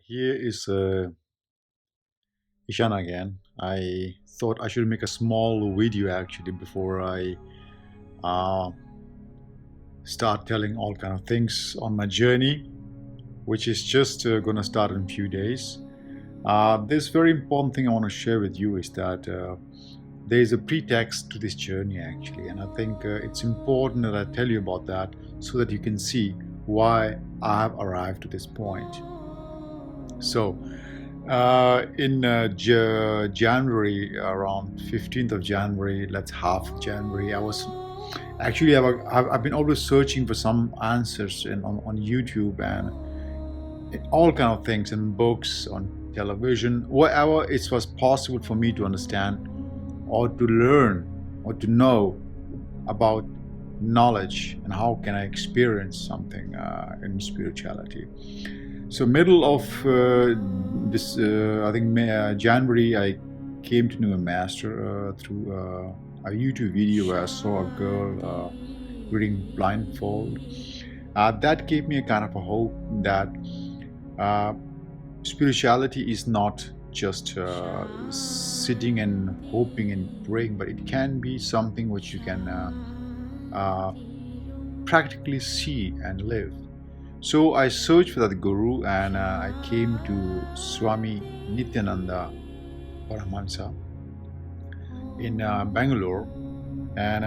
Here is Ishan again. I thought I should make a small video actually before I uh, start telling all kind of things on my journey, which is just gonna start in a few days. This very important thing I want to share with you is that there is a pretext to this journey actually, and I think it's important that I tell you about that so that you can see why I have arrived to this point. So, in January, around 15th of January, let's half January, I was actually, I've been always searching for some answers on YouTube and all kind of things in books, on television, wherever it was possible for me to understand or to learn or to know about knowledge and how can I experience something in spirituality. So middle of this, I think January, I came to know a master through a YouTube video where I saw a girl reading blindfold. That gave me a kind of a hope that uh, spirituality is not just sitting and hoping and praying, but it can be something which you can practically see and live. So I searched for that guru and I came to Swami Nityananda Paramahansa in Bangalore. And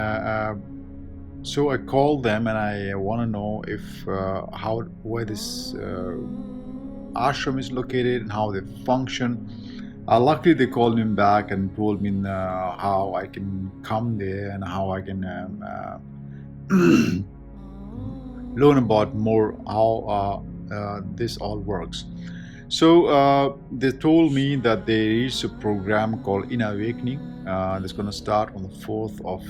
so I called them and I want to know if where this ashram is located and how they function. Luckily, they called me back and told me how I can come there and how I can learn about more how this all works. So they told me that there is a program called Inner Awakening that's going to start on the 4th of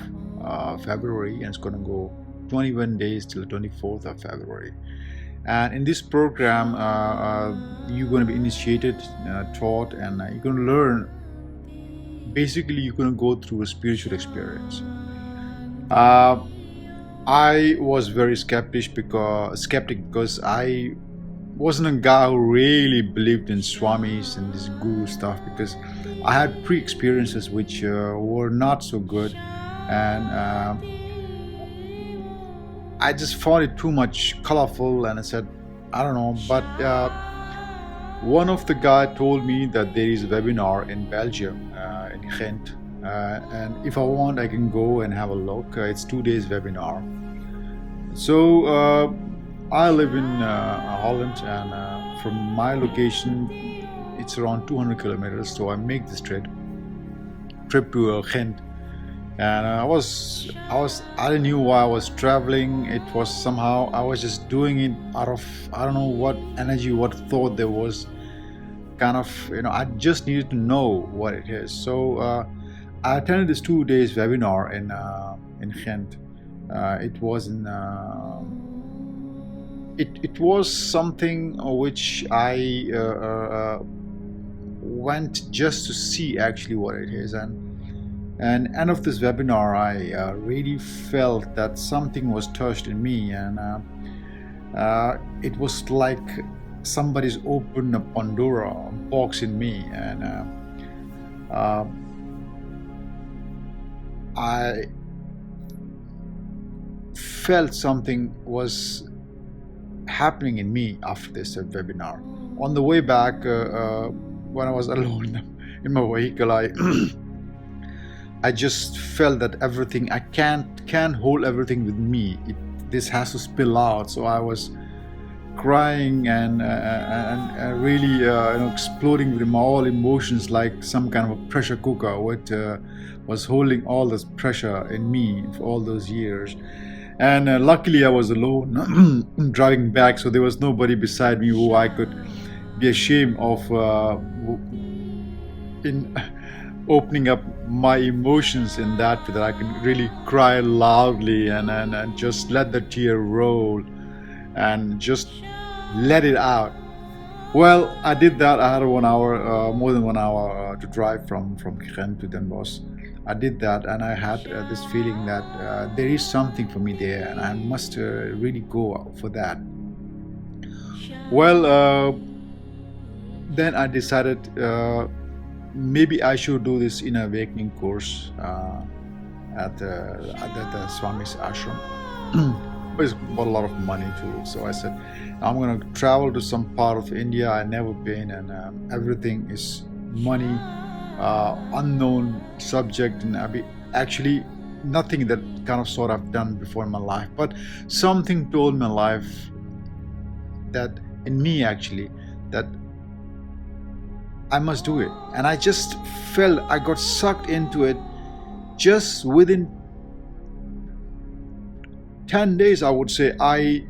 February and it's going to go 21 days till the 24th of February. And in this program, you're going to be initiated, taught, and you're going to learn. Basically, you're going to go through a spiritual experience. I was very skeptic because I wasn't a guy who really believed in swamis and this guru stuff, because I had pre-experiences which were not so good, and I just found it too much colorful, and I said, I don't know. But one of the guy told me that there is a webinar in Belgium, in Ghent, and if I want, I can go and have a look. It's 2 days webinar. So I live in Holland, and from my location, it's around 200 kilometers. So I make this trip to Ghent. And I didn't know why I was traveling. It was somehow I was just doing it out of, I don't know what energy, what thought there was. Kind of, I just needed to know what it is. So I attended this 2 days webinar in Ghent. It was in it was something which I went just to see actually what it is. And end of this webinar, I really felt that something was touched in me, and it was like somebody's opened a Pandora box in me, and I felt something was happening in me after this webinar. On the way back, when I was alone in my vehicle, I just felt that everything, I can't hold everything with me. This has to spill out. So I was crying and really exploding with my all emotions, like some kind of a pressure cooker which was holding all this pressure in me for all those years. And luckily I was alone driving back, so there was nobody beside me who I could be ashamed of in opening up my emotions in that I can really cry loudly and just let the tear roll and just let it out. Well, I did that. I had 1 hour, more than 1 hour to drive from Ghent to Den Bosch. I did that, and I had this feeling that there is something for me there, and I must really go for that. Well, then I decided maybe I should do this inner awakening course at the Swami's ashram. It's about a lot of money too. So I said, I'm going to travel to some part of India I never been, and everything is money, unknown subject, and actually nothing that kind of sort I've done before in my life. But something told my life that in me actually that I must do it, and I just felt I got sucked into it. Just within 10 days, I would say, I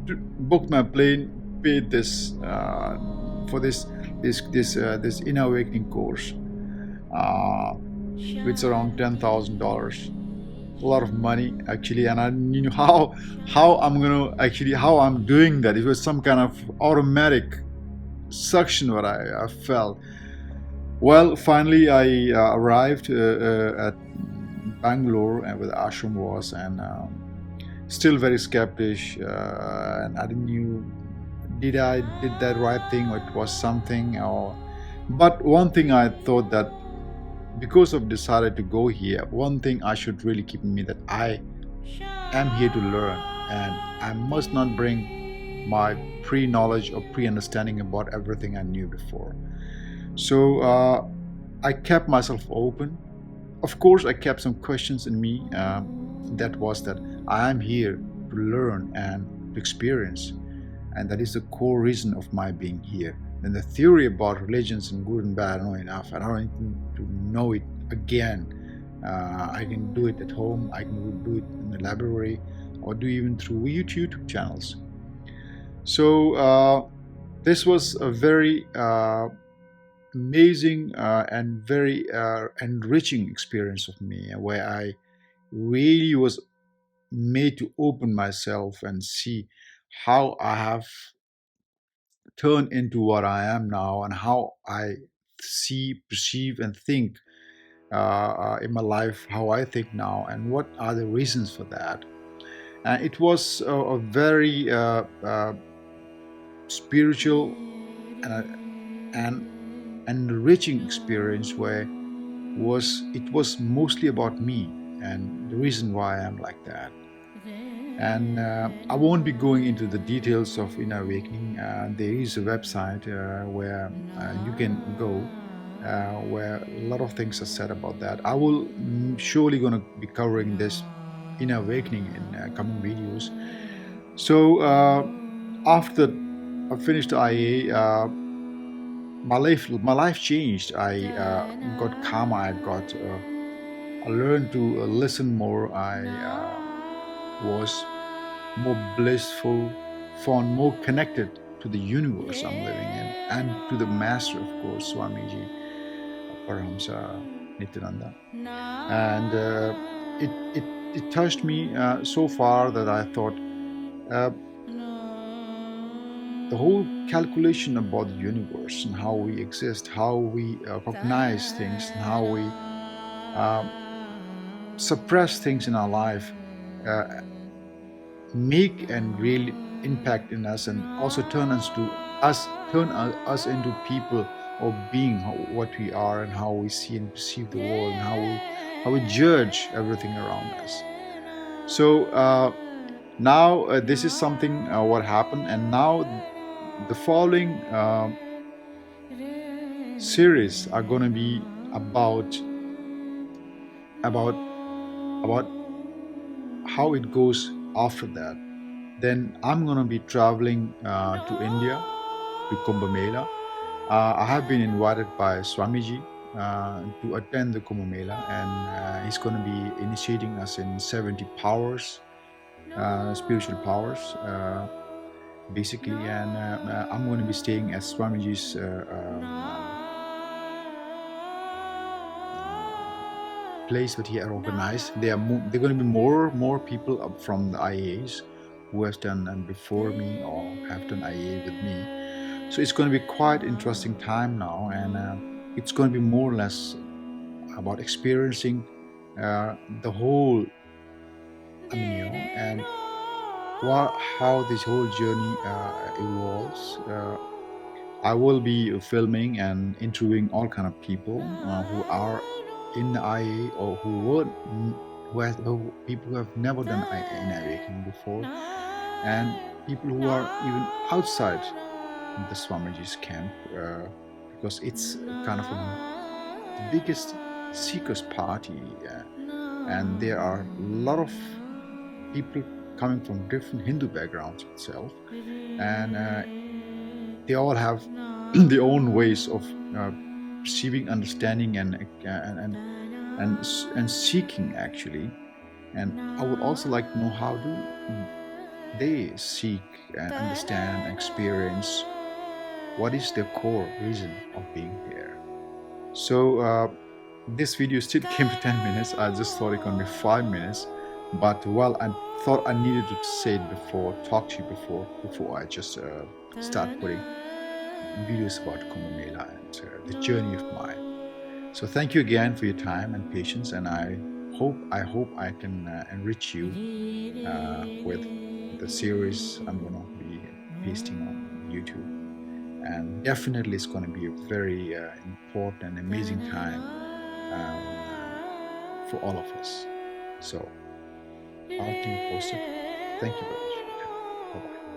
booked my plane, paid this for this inner awakening course, which is around $10,000. A lot of money actually, and I knew how I'm doing that. It was some kind of automatic suction what I felt. Well, finally I arrived at Bangalore and where the ashram was, and still very skeptic, and I didn't knew did that right thing or it was something, or but one thing I thought that because of decided to go here, one thing I should really keep in me that I am here to learn, and I must not bring my pre-knowledge or pre-understanding about everything I knew before. So I kept myself open. Of course, I kept some questions in me. That was that I am here to learn and to experience, and that is the core reason of my being here. And the theory about religions and good and bad, I know enough. I don't need to know it again. I can do it at home. I can do it in the library, or do even through YouTube channels. So this was a very amazing and very enriching experience of me, where I really was made to open myself and see how I have turned into what I am now, and how I see, perceive, and think in my life, how I think now, and what are the reasons for that. And it was a very spiritual and enriching experience, where it was mostly about me and the reason why I am like that. And I won't be going into the details of inner awakening. There is a website where you can go, where a lot of things are said about that. I will surely going to be covering this inner awakening in coming videos. So after I finished the IA, my life changed. I got calmer. I learned to listen more. I was more blissful, found more connected to the universe I'm living in, and to the master, of course, Swamiji Paramahamsa Nityananda. And it touched me so far that I thought the whole calculation about the universe and how we exist, how we recognize things, and how we suppress things in our life make and really impact in us, and also turn us into people or being what we are, and how we see and perceive the world, and how we judge everything around us. So now this is something what happened, and now the following series are going to be about how it goes after that. Then I'm going to be traveling to India, to Kumbh Mela. I have been invited by Swamiji to attend the Kumbh Mela, and he's going to be initiating us in 70 powers, spiritual powers, basically. And I'm going to be staying at Swamiji's place that he had organized. There going to be more people up from the IAs who has done before me or have done IA with me. So it's going to be quite interesting time now, and it's going to be more or less about experiencing the whole, and how this whole journey evolves. I will be filming and interviewing all kind of people who are in the IA or who people who have never done in aviating before, and people who are even outside the Swamiji's camp, because it's kind of the biggest seekers party, and there are a lot of people coming from different Hindu backgrounds itself, and they all have their own ways of perceiving, understanding, and seeking actually. And I would also like to know how do they seek and understand and experience what is their core reason of being here. So this video still came to 10 minutes. I just thought it could be 5 minutes, but well, I thought I needed to say it before, talk to you before I just start putting videos about Kumbh Mela and the journey of mine. So thank you again for your time and patience, and I hope I can enrich you with the series I'm gonna be pasting on YouTube. And definitely it's going to be a very important and amazing time for all of us. So I'll keep you posted. Thank you very much for your time. Bye-bye.